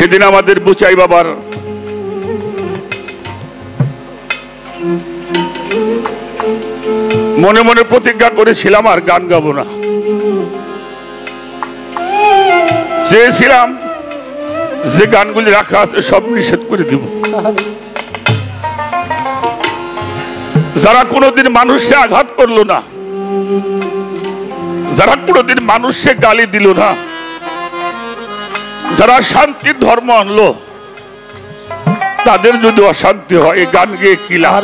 সেদিন আমাদের বুচাই বাবার মনে মনে প্রতিজ্ঞা করেছিলাম আর গান গাবো না। চেয়েছিলাম যে গানগুলি রাখা আছে সব নিষেধ করে দিব। যারা কোনোদিন মানুষে আঘাত করলো না, যারা কোনোদিন মানুষে গালি দিল না, যারা শান্তির ধর্ম আনলো, তাদের যদি অশান্তি হয় এই গান গেয়ে কি লাভ?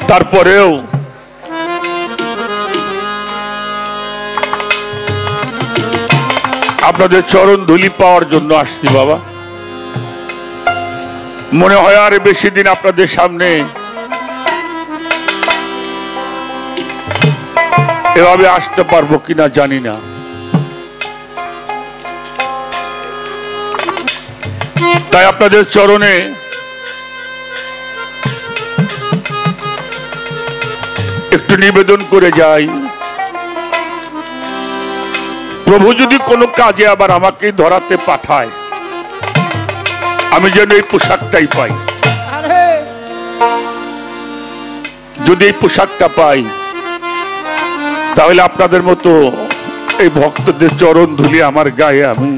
তারপরেও আপনাদের চরণ ধুলি পাওয়ার জন্য আসছি বাবা। মনে হয় আর বেশি দিন আপনাদের সামনে এভাবে আসতে পারবো কিনা জানি না। তাই আপনাদের চরণে একটু নিবেদন করে যাই, প্রভু যদি কোনো কাজে আবার আমাকে ধরাতে পাঠায়, আমি যেন এই পোশাকটাই পাই। যদি এই পোশাকটা পাই, তাহলে আপনাদের মতো এই ভক্তদের চরণ ধুলি আমার গায়ে আমি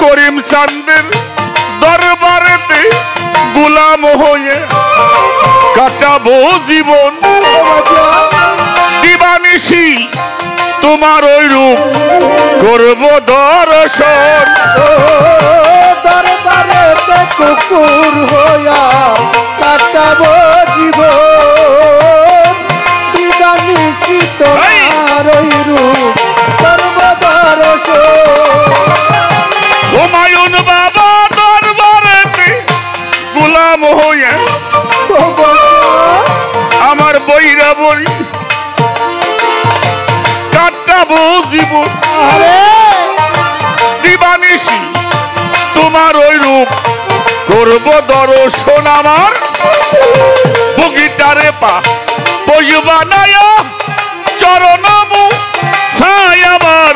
করিম চাঁদের দরবারেতে গোলাম হয়ে কাটাবো জীবন। দিবানিশি তোমার ওই রূপ করব দর্শন। দরবারেতে কুকুর হইয়া কাটাবো জীবন। দিবানিশি তোমার ওই রূপ করব দর্শন। হুমায়ুন বাবা দরবারেতে গোলাম হয়ে আমার বইরা বই কাটাবো জীবন। দিবানিশি তোমার ওই রূপ করব দর্শন। আমার বগিটারে পা বইবানায় চরণমু ছায় আমার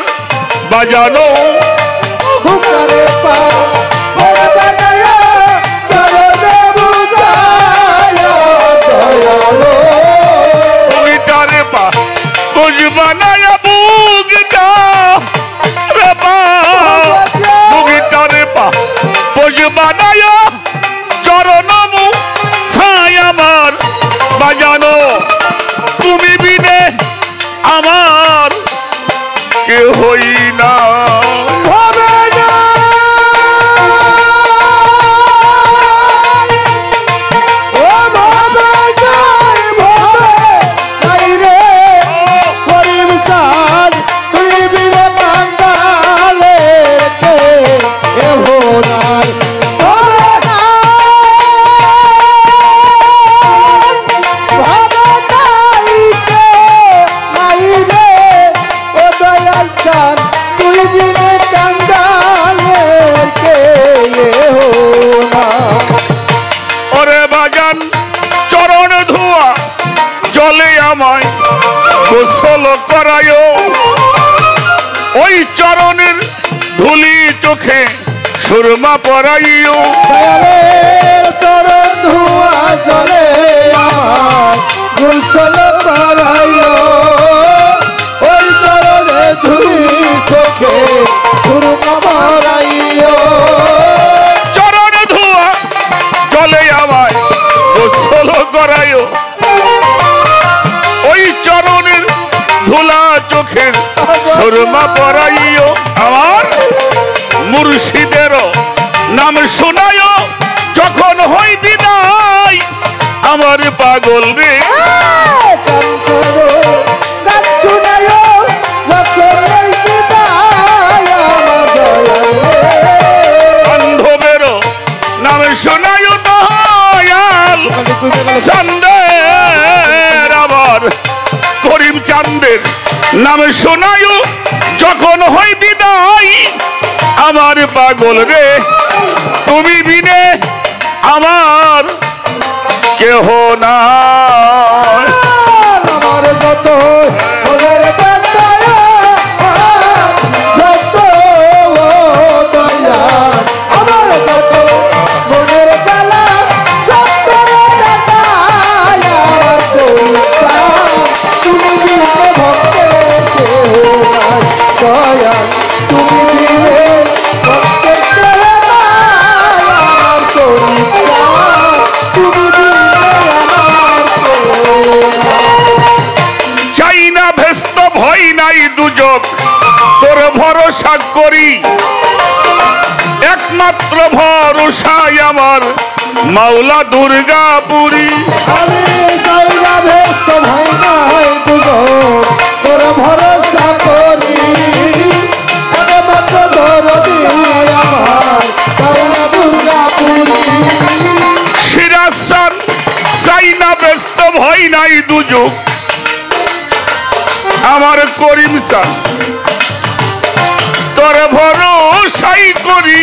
বাজানো। চরণমু ছায় আমার বাজানো। তুমি বিনে আমার কেহই না। করায় ওই চরণের ধুলি চোখে সুরমা পরাইও দয়ালের চরণ ধোয়া জলে আমার গোসল করাইও ওই চরণে ধুলি চোখে সুরমা ভরাইও চরণ ধোয়া জলে আমায় গোসল করাইও ওই চরণের ধুলা চোখের সুরমা পরাইও আমার মুর্শিদের নাম শোনায় যখন হই বিদায় আমার পাগল রে বান্ধবের নাম শোনায় দয়াল চান্দের আবার করিম চান্দের নাম শোনায় যখন হই বিদায় আমার পাগল রে তুমি বিনে আমার কেহ না আমার যত তোর ভরসা করি একমাত্র ভরসায় আমার মাওলা দুর্গাপুরী তোর ভরসা করি একমাত্র দরদি আমার মাওলা দুর্গাপুরী সিরাজ চান চাই না ব্যস্ত ভয় নাই দুযোগ আমার করিম চান তোর ভরসাই করি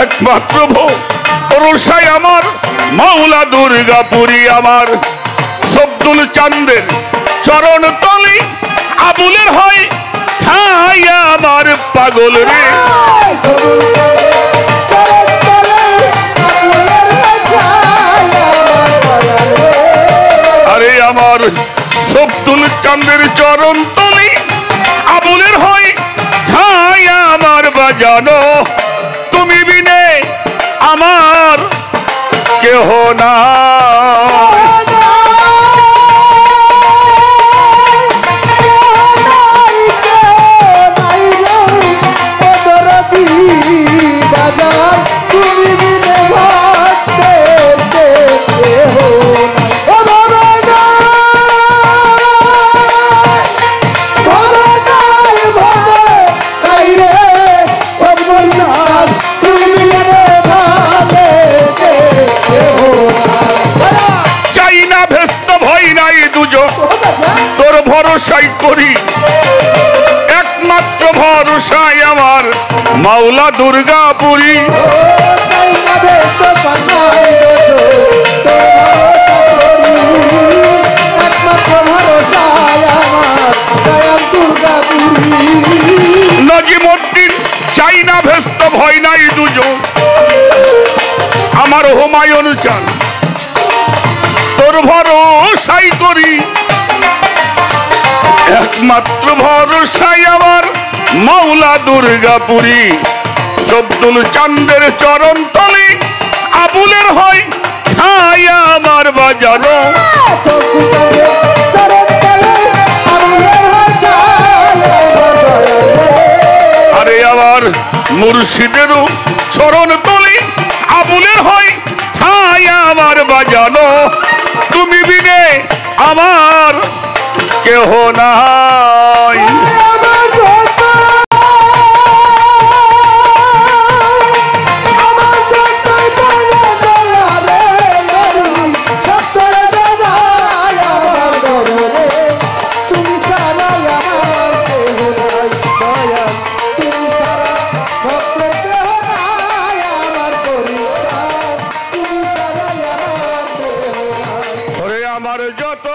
একমাত্র ভরসাই আমার মাওলা দুর্গাপুরী আমার সব্দুল চান্দের চরণ তলি আবুলের হয় ঠাই আমার পাগল রে আরে আমার সব্দুল চান্দের চরণ তলি আবুলের হয় ঠাই আমার বাজানো তুমি বিনে আমার কেহ না তোর ভরসাই করি একমাত্র ভরসাই আমার মাওলা দুর্গাপুরী নজিমুদ্দিন চাই না ভেস্ত ভয় নাই দুজন আমার হুমায়ুন চান তোর ভরসাই করি একমাত্র ভরসাই আমার মাওলা দুর্গাপুরী সব্দুল চান্দের চরণ তলি আবুলের হয় ঠাই আমার বাজানো আরে আমার মুর্শিদেরও চরণ তলি আবুলের হয় ঠাই আমার বাজানো তুমি বিনে আমার কেহ নাই আমার যত